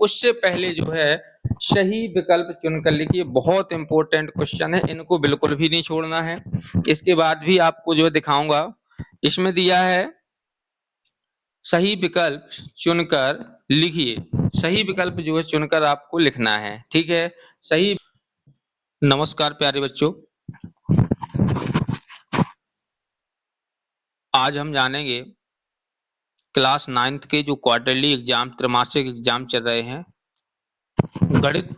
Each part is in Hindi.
उससे पहले जो है सही विकल्प चुनकर लिखिए। बहुत इंपॉर्टेंट क्वेश्चन है, इनको बिल्कुल भी नहीं छोड़ना है। इसके बाद भी आपको जो दिखाऊंगा, इसमें दिया है सही विकल्प चुनकर लिखिए। सही विकल्प जो है चुनकर आपको लिखना है, ठीक है। सही। नमस्कार प्यारे बच्चों, आज हम जानेंगे क्लास 9th के जो क्वार्टरली एग्जाम, त्रैमासिक एग्जाम चल रहे हैं, गणित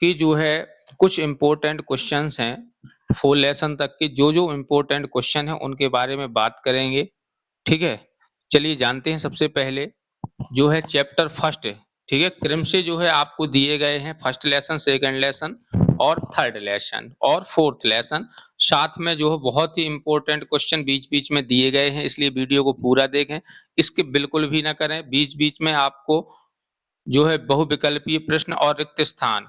की जो है कुछ इम्पोर्टेंट क्वेश्चंस हैं। 4 लेसन तक के जो जो इम्पोर्टेंट क्वेश्चन है उनके बारे में बात करेंगे, ठीक है। चलिए जानते हैं। सबसे पहले जो है चैप्टर फर्स्ट, ठीक है, क्रम से जो है आपको दिए गए हैं फर्स्ट लेसन, सेकंड लेसन और थर्ड लेसन और फोर्थ लेसन। साथ में जो है बहुत ही इंपॉर्टेंट क्वेश्चन बीच बीच में दिए गए हैं, इसलिए वीडियो को पूरा देखें, इसके बिल्कुल भी ना करें। बीच बीच में आपको जो है बहुविकल्पीय प्रश्न और रिक्त स्थान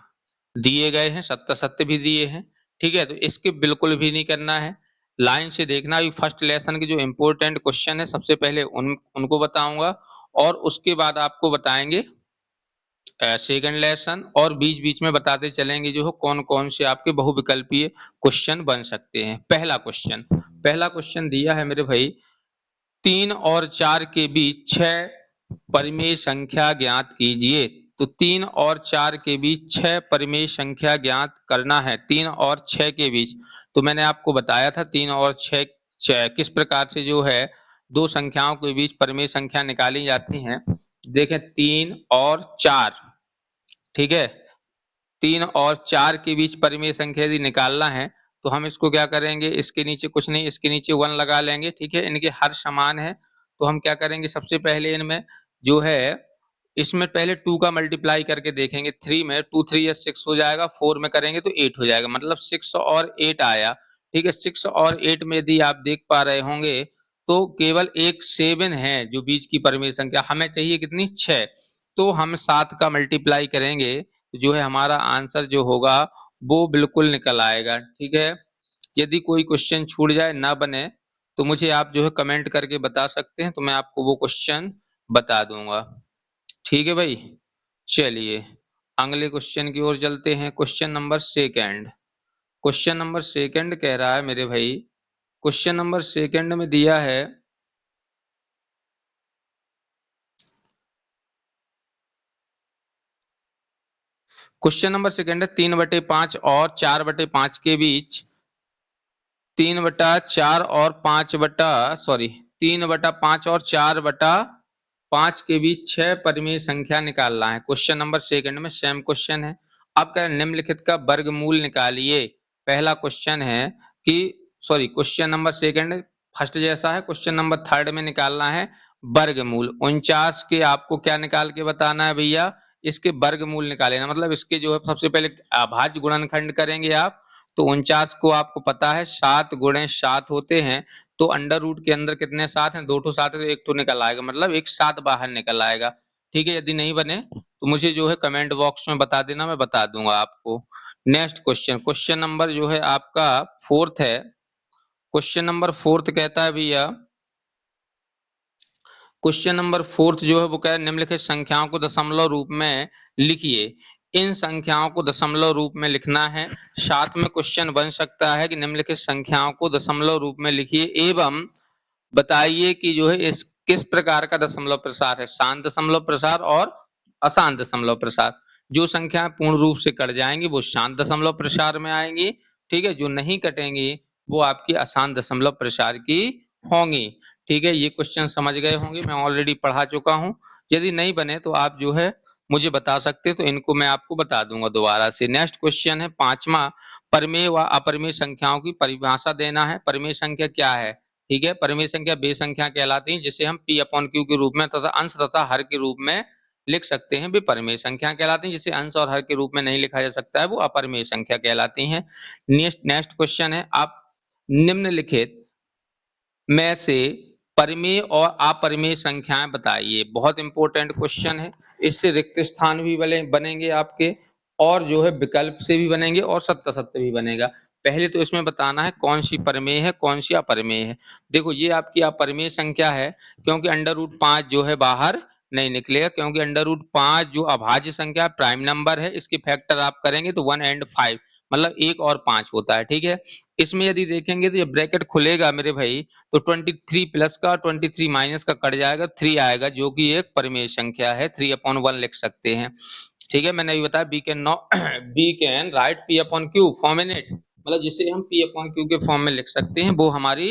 दिए गए हैं, सत्य सत्य भी दिए हैं, ठीक है। तो इसके बिल्कुल भी नहीं करना है, लाइन से देखना। अभी फर्स्ट लेसन के जो इम्पोर्टेंट क्वेश्चन है सबसे पहले उनको बताऊंगा और उसके बाद आपको बताएंगे सेकंड लेसन, और बीच बीच में बताते चलेंगे जो है कौन कौन से आपके बहुविकल्पीय क्वेश्चन बन सकते हैं। पहला क्वेश्चन दिया है मेरे भाई, 3 और 4 के बीच 6 परिमेय संख्या ज्ञात कीजिए। तो 3 और 4 के बीच 6 परिमेय संख्या ज्ञात करना है। 3 और 6 के बीच, तो मैंने आपको बताया था 3 और 6 किस प्रकार से जो है दो संख्याओं के बीच परिमेय संख्या निकाली जाती हैं। देखें 3 और 4, ठीक है, 3 और 4 के बीच परिमेय संख्या यदि निकालना है तो हम इसको क्या करेंगे, इसके नीचे कुछ नहीं, इसके नीचे 1 लगा लेंगे, ठीक है। इनके हर समान है, तो हम क्या करेंगे, सबसे पहले इनमें जो है इसमें पहले 2 का मल्टीप्लाई करके देखेंगे। 3 में 2 3 6 हो जाएगा, 4 में करेंगे तो 8 हो जाएगा, मतलब 6 और 8 आया, ठीक है। 6 और 8 में यदि आप देख पा रहे होंगे तो केवल एक 7 है जो बीच की परिमेय संख्या, हमें चाहिए कितनी, 6। तो हम 7 का मल्टीप्लाई करेंगे जो है हमारा आंसर जो होगा वो बिल्कुल निकल आएगा, ठीक है। यदि कोई क्वेश्चन छूट जाए, ना बने, तो मुझे आप जो है कमेंट करके बता सकते हैं, तो मैं आपको वो क्वेश्चन बता दूंगा, ठीक है भाई। चलिए अगले क्वेश्चन की ओर चलते हैं। Question number second, question number second कह रहा है मेरे भाई, क्वेश्चन नंबर सेकंड में दिया है क्वेश्चन नंबर सेकंड है 3/5 और 4/5 के बीच 3/4 और 3/5 और 4/5 के बीच 6 परिमेय संख्या निकालना है। क्वेश्चन नंबर सेकंड में सेम क्वेश्चन है। अब कह निम्नलिखित का वर्गमूल निकालिए। पहला क्वेश्चन है कि क्वेश्चन नंबर सेकंड फर्स्ट जैसा है, क्वेश्चन नंबर थर्ड में निकालना है वर्गमूल। 49 के आपको क्या निकाल के बताना है भैया, इसके वर्गमूल निकालेना, मतलब इसके जो है सबसे पहले अभाज्य गुणनखंड करेंगे आप। तो 49 को आपको पता है 7 गुणे 7 होते हैं, तो अंडर रूट के अंदर कितने 7 हैं, 2 तो 7 है, तो एक तो निकल आएगा, मतलब एक 7 बाहर निकल आएगा, ठीक है। यदि नहीं बने तो मुझे जो है कमेंट बॉक्स में बता देना, मैं बता दूंगा आपको। नेक्स्ट क्वेश्चन, क्वेश्चन नंबर जो है आपका फोर्थ है। क्वेश्चन नंबर फोर्थ कहता है भैया, क्वेश्चन नंबर फोर्थ जो है वो कह निम्नलिखित संख्याओं को दशमलव रूप में लिखिए। इन संख्याओं को दशमलव रूप में लिखना है। साथ में क्वेश्चन बन सकता है कि निम्नलिखित संख्याओं को दशमलव रूप में लिखिए एवं बताइए कि जो है इस किस प्रकार का दशमलव प्रसार है, शांत दशमलव प्रसार और अशांत दशमलव प्रसार। जो संख्याएं पूर्ण रूप से कट जाएंगी वो शांत दशमलव प्रसार में आएंगी, ठीक है। जो नहीं कटेंगी वो आपकी अशांत दशमलव प्रसार की होंगी, ठीक है। ये क्वेश्चन समझ गए होंगे, मैं ऑलरेडी पढ़ा चुका हूं। यदि नहीं बने तो आप जो है मुझे बता सकते, तो इनको मैं आपको बता दूंगा दोबारा से। नेक्स्ट क्वेश्चन है पांचवा, परिमेय व अपरिमेय संख्याओं की परिभाषा देना है। परिमेय संख्या क्या है, ठीक है। परिमेय संख्या वे संख्या कहलाती हैं जिसे हम P/Q के रूप में तथा अंश तथा हर के रूप में लिख सकते हैं, वे परिमेय संख्या कहलाती हैं। जिसे अंश और हर के रूप में नहीं लिखा जा सकता है वो अपरिमेय संख्या कहलाती हैं। नेक्स्ट क्वेश्चन है, आप निम्नलिखित में से परिमेय और अपरिमेय संख्याएं बताइए। बहुत इंपॉर्टेंट क्वेश्चन है, इससे रिक्त स्थान भी बनेंगे आपके, और जो है विकल्प से भी बनेंगे और सत्य सत्य भी बनेगा। पहले तो इसमें बताना है कौन सी परिमेय है कौन सी अपरिमेय है। देखो ये आपकी अपरिमेय संख्या है क्योंकि अंडर रूट 5 जो है बाहर नहीं निकलेगा, क्योंकि √5 जो अभाज्य संख्या प्राइम नंबर है, इसके फैक्टर आप करेंगे तो 1 and 5 मतलब 1 और 5 होता है। ठीक है, इसमें यदि देखेंगे तो ये ब्रैकेट खुलेगा मेरे भाई तो 23 प्लस का 23 माइनस का कट जाएगा, 3 आएगा, जो कि एक परिमेय संख्या है, 3/1 लिख सकते हैं। ठीक है, मैंने अभी बताया B can write P/Q form in it, मतलब जिसे हम P/Q के फॉर्म में लिख सकते हैं, वो हमारी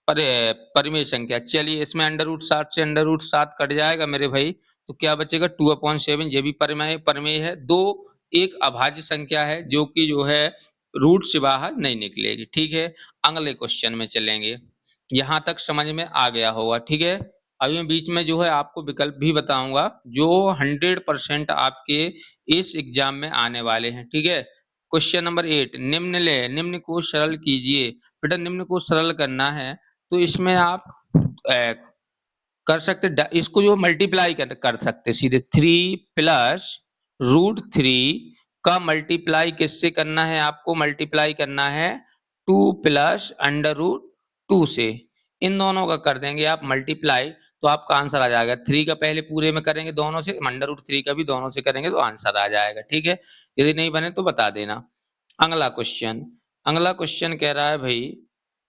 परिमेय संख्या। चलिए, इसमें √7 से √7 कट जाएगा मेरे भाई, तो क्या बचेगा 2/7, ये भी परिमेय है। दो एक अभाज्य संख्या है जो कि जो है रूट से बाहर नहीं निकलेगी। ठीक है, अगले क्वेश्चन में चलेंगे। यहाँ तक समझ में आ गया होगा। ठीक है, अभी मैं बीच में जो है आपको विकल्प भी बताऊंगा जो 100% आपके इस एग्जाम में आने वाले हैं। ठीक है, क्वेश्चन नंबर 8, निम्न को सरल कीजिए। बेटा निम्न को सरल करना है तो इसमें आप कर सकते, इसको जो मल्टीप्लाई कर सकते सीधे, 3 प्लस √3 का मल्टीप्लाई किससे करना है, आपको मल्टीप्लाई करना है 2 प्लस √2 से। इन दोनों का कर देंगे आप मल्टीप्लाई तो आपका आंसर आ जाएगा। 3 का पहले पूरे में करेंगे दोनों से, √3 का भी दोनों से करेंगे तो आंसर आ जाएगा। ठीक है, यदि नहीं बने तो बता देना। अगला क्वेश्चन कह रहा है भाई,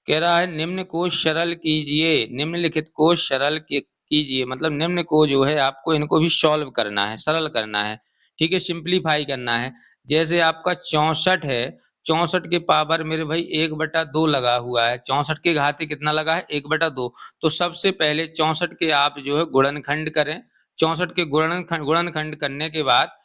कह रहा है निम्न को सरल कीजिए, निम्नलिखित को सरल कीजिए, मतलब निम्न को जो है आपको इनको भी सॉल्व करना है, सरल करना है। ठीक है, सिंप्लीफाई करना है। जैसे आपका 64 है, 64 के पावर मेरे भाई 1/2 लगा हुआ है, 64 के घाते कितना लगा है 1/2। तो सबसे पहले 64 के आप जो है गुणनखंड करें, 64 के गुणनखंड करने के बाद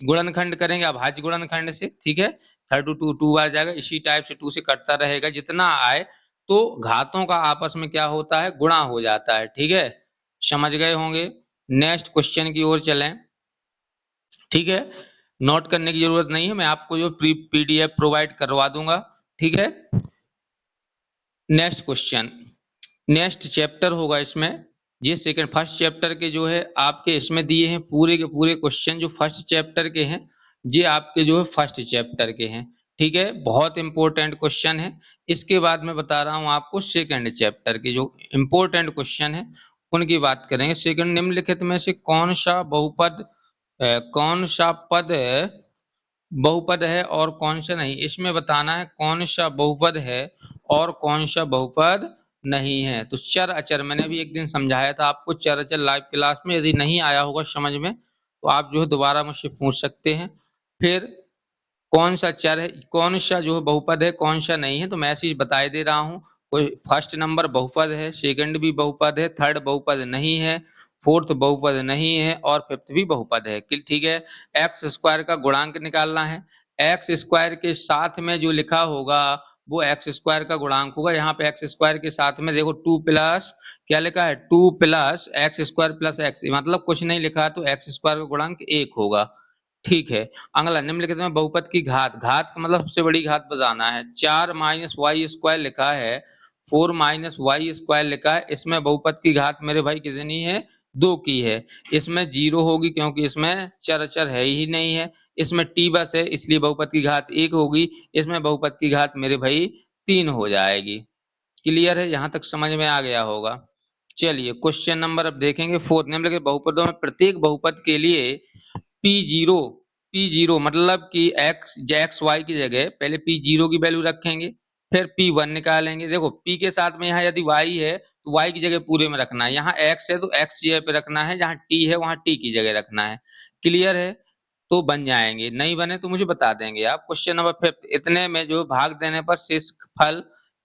गुणनखंड करेंगे अभाज्य गुणनखंड से। ठीक है, 32 2 बार जाएगा, इसी टाइप से 2 से कटता रहेगा, जितना आए तो घातों का आपस में क्या होता है, गुणा हो जाता है। ठीक है, समझ गए होंगे। नेक्स्ट क्वेश्चन की ओर चलें। ठीक है, नोट करने की जरूरत नहीं है, मैं आपको जो PDF प्रोवाइड करवा दूंगा। ठीक है, नेक्स्ट क्वेश्चन, नेक्स्ट चैप्टर होगा इसमें, ये फर्स्ट चैप्टर के जो है आपके इसमें दिए हैं पूरे के पूरे क्वेश्चन जो फर्स्ट चैप्टर के हैं, ये आपके जो है फर्स्ट चैप्टर के हैं। ठीक है, बहुत इंपॉर्टेंट क्वेश्चन है। इसके बाद मैं बता रहा हूं आपको सेकंड चैप्टर के जो इंपॉर्टेंट क्वेश्चन है उनकी बात करेंगे। सेकंड, निम्नलिखित में से कौन सा पद बहुपद है और कौन सा नहीं, इसमें बताना है कौन सा बहुपद है और कौन सा बहुपद नहीं है। तो चर अचर मैंने भी एक दिन समझाया था आपको, चर अचर लाइव क्लास में, यदि नहीं आया होगा समझ में तो आप जो है दोबारा मुझसे पूछ सकते हैं। फिर कौन सा चर है, कौन सा जो है बहुपद है, कौन सा नहीं है, तो मैं ऐसे बता दे रहा हूँ। कोई फर्स्ट नंबर बहुपद है, सेकंड भी बहुपद है, थर्ड बहुपद नहीं है, फोर्थ बहुपद नहीं है और फिफ्थ भी बहुपद है। ठीक है, x² का गुणांक निकालना है, x² के साथ में जो लिखा होगा वो x² का गुणांक होगा। यहाँ पे x² के साथ में देखो 2 प्लस क्या लिखा है, 2 प्लस x² प्लस x, मतलब कुछ नहीं लिखा तो x² का गुणांक 1 होगा। ठीक है, अगला, निम्नलिखित में बहुपद की घात का मतलब सबसे बड़ी घात बताना है। 4 - y² लिखा है, 4 - y² लिखा है, इसमें बहुपद की घात मेरे भाई कितनी है, 2 की है। इसमें 0 होगी क्योंकि इसमें चर अचर है ही नहीं है। इसमें t बस है इसलिए बहुपद की घात 1 होगी। इसमें बहुपद की घात मेरे भाई 3 हो जाएगी। क्लियर है, यहाँ तक समझ में आ गया होगा। चलिए क्वेश्चन नंबर अब देखेंगे 4, निम्नलिखित बहुपदों में प्रत्येक बहुपद के लिए P0 मतलब कि x y की जगह पहले P0 की वैल्यू रखेंगे, फिर P1 निकालेंगे। देखो P के साथ में यहाँ यदि y है तो y की जगह पूरे में रखना है, यहाँ x है तो x जगह पे रखना है, जहाँ t है वहाँ t की जगह रखना है। क्लियर है, तो बन जाएंगे, नहीं बने तो मुझे बता देंगे आप। क्वेश्चन नंबर 5, इतने में जो भाग देने पर शेष फल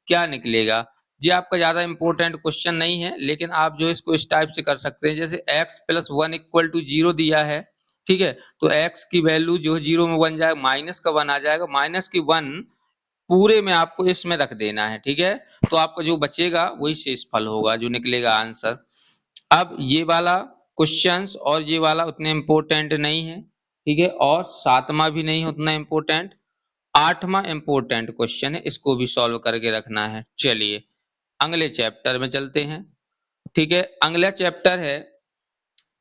क्या निकलेगा। जी आपका ज्यादा इंपॉर्टेंट क्वेश्चन नहीं है, लेकिन आप जो इसको इस टाइप से कर सकते हैं, जैसे x + 1 = 0 दिया है। ठीक है, तो x की वैल्यू जो 0 में बन जाएगा, माइनस का 1 आ जाएगा, माइनस की 1 पूरे में आपको इसमें रख देना है। ठीक है, तो आपका जो बचेगा वही शेष फल होगा जो निकलेगा आंसर। अब ये वाला क्वेश्चंस और ये वाला उतने इंपॉर्टेंट नहीं है। ठीक है, और 7वां भी नहीं उतना इंपॉर्टेंट, 8वां इंपॉर्टेंट क्वेश्चन है, इसको भी सॉल्व करके रखना है। चलिए अगले चैप्टर में चलते हैं। ठीक है, अगला चैप्टर है,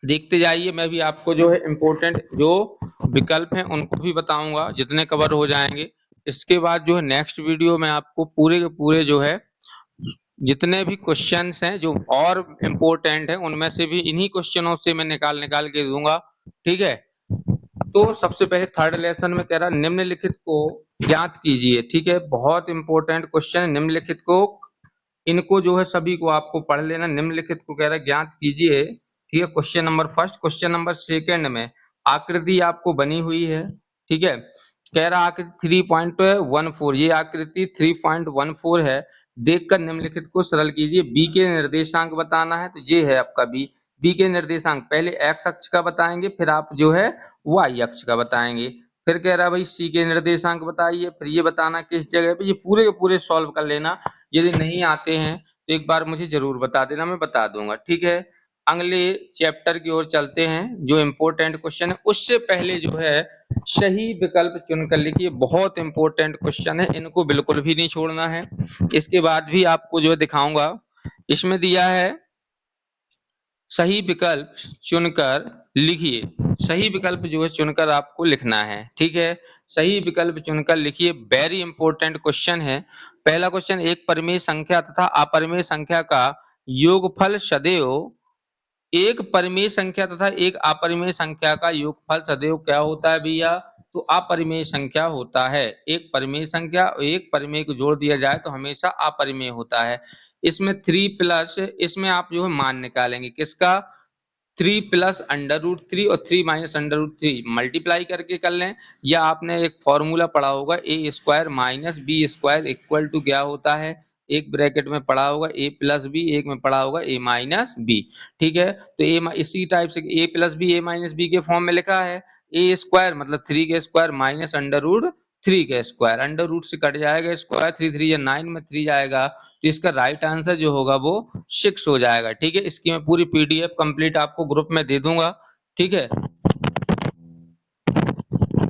देखते जाइए, मैं भी आपको जो है इंपॉर्टेंट जो विकल्प हैं उनको भी बताऊंगा जितने कवर हो जाएंगे। इसके बाद जो है नेक्स्ट वीडियो में आपको पूरे के पूरे जो है जितने भी क्वेश्चंस हैं जो और इम्पोर्टेंट हैं उनमें से भी इन्हीं क्वेश्चनों से मैं निकाल निकाल के दूंगा, ठीक है। तो सबसे पहले थर्ड लेसन में कह रहा निम्नलिखित को ज्ञात कीजिए, ठीक है। बहुत इंपॉर्टेंट क्वेश्चन, निम्नलिखित को, इनको जो है सभी को आपको पढ़ लेना। निम्नलिखित को कह रहा है ज्ञात कीजिए, ठीक है। Question number first, question number second में आकृति आपको बनी हुई है, ठीक है। कह रहा आकृति 3.14, ये आकृति 3.14 है। देखकर निम्नलिखित को सरल कीजिए। बी के निर्देशांक बताना है, तो ये है आपका बी। बी के निर्देशांक पहले एक्स अक्ष का बताएंगे, फिर आप जो है वाई अक्ष का बताएंगे। फिर कह रहा है भाई सी के निर्देशांक बताइए, फिर ये बताना किस जगह पे। ये पूरे के पूरे सॉल्व कर लेना। यदि नहीं आते हैं तो एक बार मुझे जरूर बता देना, मैं बता दूंगा, ठीक है। अगले चैप्टर की ओर चलते हैं, जो इम्पोर्टेंट क्वेश्चन है। उससे पहले जो है सही विकल्प चुनकर लिखिए। बहुत इंपॉर्टेंट क्वेश्चन है, इनको बिल्कुल भी नहीं छोड़ना है। इसके बाद भी आपको जो दिखाऊंगा, इसमें दिया है सही विकल्प चुनकर लिखिए। सही विकल्प जो है चुनकर आपको लिखना है, ठीक है। सही विकल्प चुनकर लिखिए, वेरी इंपॉर्टेंट क्वेश्चन है। पहला क्वेश्चन, एक परिमेय संख्या तथा अपरिमेय संख्या का योगफल सदैव, एक परिमेय संख्या तथा एक अपरिमेय संख्या का योगफल सदैव क्या होता है भैया? तो अपरिमेय संख्या होता है। एक परिमेय संख्या और एक परिमेय को जोड़ दिया जाए तो हमेशा अपरिमेय होता है। इसमें 3 प्लस, इसमें आप जो है मान निकालेंगे किसका? 3 प्लस अंडर रूट 3 और 3 माइनस अंडर रूट 3 मल्टीप्लाई करके कर लें, या आपने एक फॉर्मूला पढ़ा होगा a square minus b square equal to क्या होता है? एक ब्रैकेट में पढ़ा होगा ए प्लस बी, एक में पढ़ा होगा ए माइनस बी, ठीक है। तो ए इसी टाइप से ए प्लस बी ए माइनस बी के फॉर्म में लिखा है। ए स्क्वायर मतलब 3 के स्क्वायर माइनस अंडर रूट 3 का स्क्वायर, अंडर रूट से कट जाएगा स्क्वायर, 3 3 या 9 में 3 जाएगा, तो इसका राइट आंसर जो होगा वो 6 हो जाएगा, ठीक है। इसकी मैं पूरी पीडीएफ कंप्लीट आपको ग्रुप में दे दूंगा, ठीक है।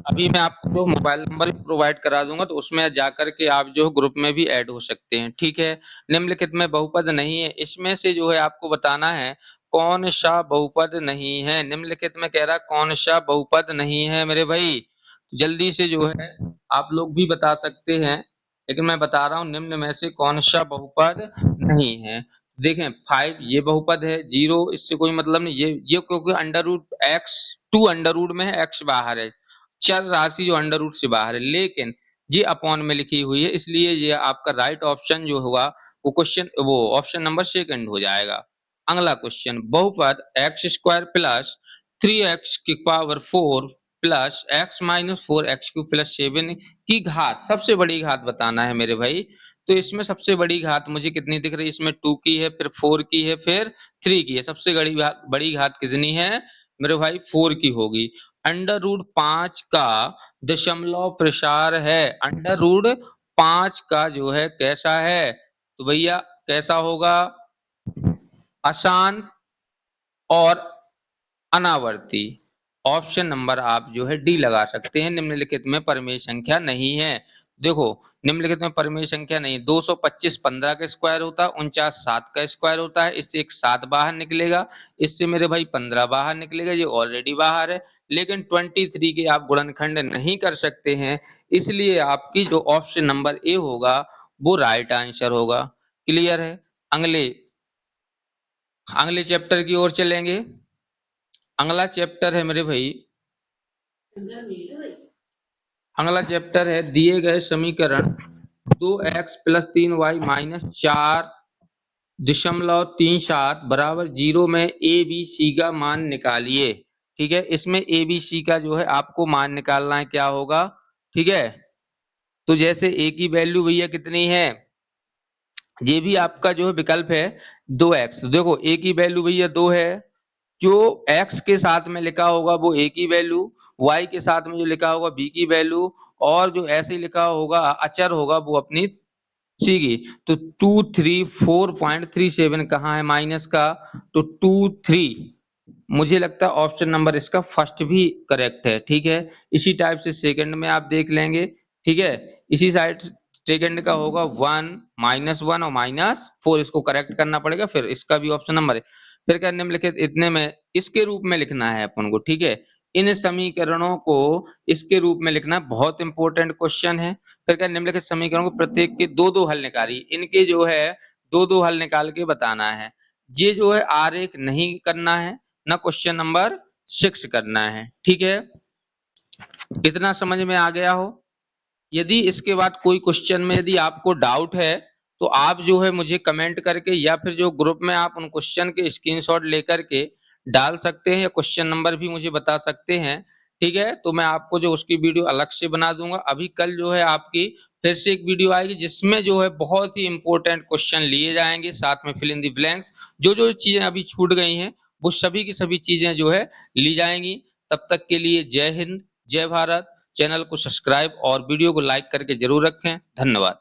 अभी मैं आपको मोबाइल नंबर भी प्रोवाइड करा दूंगा, तो उसमें जाकर के आप जो ग्रुप में भी ऐड हो सकते हैं, ठीक है। निम्नलिखित में बहुपद नहीं है, इसमें से जो है आपको बताना है कौन सा बहुपद नहीं है। निम्नलिखित में कह रहा कौन सा बहुपद नहीं है मेरे भाई, जल्दी से जो है आप लोग भी बता सकते हैं, लेकिन मैं बता रहा हूँ निम्न में से कौन सा बहुपद नहीं है। देखें 5 ये बहुपद है, 0 इससे कोई मतलब नहीं, ये क्योंकि under root X 2 under root में है, एक्स बाहर है, चर राशि जो अंडर रूट से बाहर है, लेकिन ये अपॉन में लिखी हुई है, इसलिए ये आपका राइट ऑप्शन जो होगा वो क्वेश्चन वो ऑप्शन नंबर सेकंड हो जाएगा। अगला क्वेश्चन, बहुपद एक्स स्क्वायर प्लस 3x की power 4 plus x minus 4x cube plus 7 की घात, सबसे बड़ी घात बताना है मेरे भाई। तो इसमें सबसे बड़ी घात मुझे कितनी दिख रही है? इसमें 2 की है, फिर 4 की है, फिर 3 की है। सबसे बड़ी घात कितनी है मेरे भाई? 4 की होगी। अंडर रूट 5 का दशमलव प्रसार है, अंडर रूट 5 का जो है कैसा है? तो भैया कैसा होगा? अशांत और अनावर्ती। ऑप्शन नंबर आप जो है डी लगा सकते हैं। निम्नलिखित में परिमेय संख्या नहीं है। देखो निम्नलिखित में परिमेय संख्या नहीं, 225 15 का स्क्वायर होता है, 49 7 का स्क्वायर होता है, इससे एक 7 बाहर निकलेगा, इससे मेरे भाई 15 बाहर निकलेगा, ये ऑलरेडी बाहर है। लेकिन 23 के आप गुणनखंड नहीं कर सकते हैं, इसलिए आपकी जो ऑप्शन नंबर ए होगा वो राइट आंसर होगा। क्लियर है? अगले अगले चैप्टर की ओर चलेंगे। अगला चैप्टर है मेरे भाई, अगला चैप्टर है दिए गए समीकरण 2x प्लस 3y माइनस 4.37 बराबर 0 में ए बी सी का मान निकालिए, ठीक है। इसमें ए बी सी का जो है आपको मान निकालना है, क्या होगा, ठीक है। तो जैसे ए की वैल्यू भैया कितनी है, ये भी आपका जो है विकल्प है 2x। देखो ए की वैल्यू भैया 2 है, जो x के साथ में लिखा होगा वो a की वैल्यू, y के साथ में जो लिखा होगा b की वैल्यू, और जो ऐसे ही लिखा होगा अचर होगा वो अपनी c की। तो 234.37 कहाँ है माइनस का? तो 23, मुझे लगता है ऑप्शन नंबर इसका फर्स्ट भी करेक्ट है, ठीक है। इसी टाइप से सेकंड में आप देख लेंगे, ठीक है। इसी साइड सेकंड का होगा 1 -1 और -4, इसको करेक्ट करना पड़ेगा, फिर इसका भी ऑप्शन नंबर है। फिर क्या निम्नलिखित इतने में इसके रूप में लिखना है अपन को, ठीक है। इन समीकरणों को इसके रूप में लिखना बहुत इंपॉर्टेंट क्वेश्चन है। फिर क्या निम्नलिखित समीकरणों को प्रत्येक के दो दो हल निकालिए, इनके जो है 2-2 हल निकाल के बताना है। ये जो है आरेख नहीं करना है, ना क्वेश्चन नंबर 6 करना है, ठीक है? इतना समझ में आ गया हो? यदि इसके बाद कोई क्वेश्चन में यदि आपको डाउट है, तो आप जो है मुझे कमेंट करके या फिर जो ग्रुप में आप उन क्वेश्चन के स्क्रीनशॉट लेकर के डाल सकते हैं या क्वेश्चन नंबर भी मुझे बता सकते हैं, ठीक है? तो मैं आपको जो उसकी वीडियो अलग से बना दूँगा। अभी कल जो है आपकी फिर से एक वीडियो आएगी जिसमें जो है बहुत ही इम्पोर्टेंट क्वेश्चन लिए जाएँगे, साथ में फिल इन द ब्लैंक्स। जो-जो चीज़ें अभी छूट गई हैं, वो सभी की सभी चीज़ें जो है ली जाएँगी। तब तक के लिए जय हिंद, जय भारत। चैनल को सब्सक्राइब और वीडियो को लाइक करके जरूर रखें। धन्यवाद।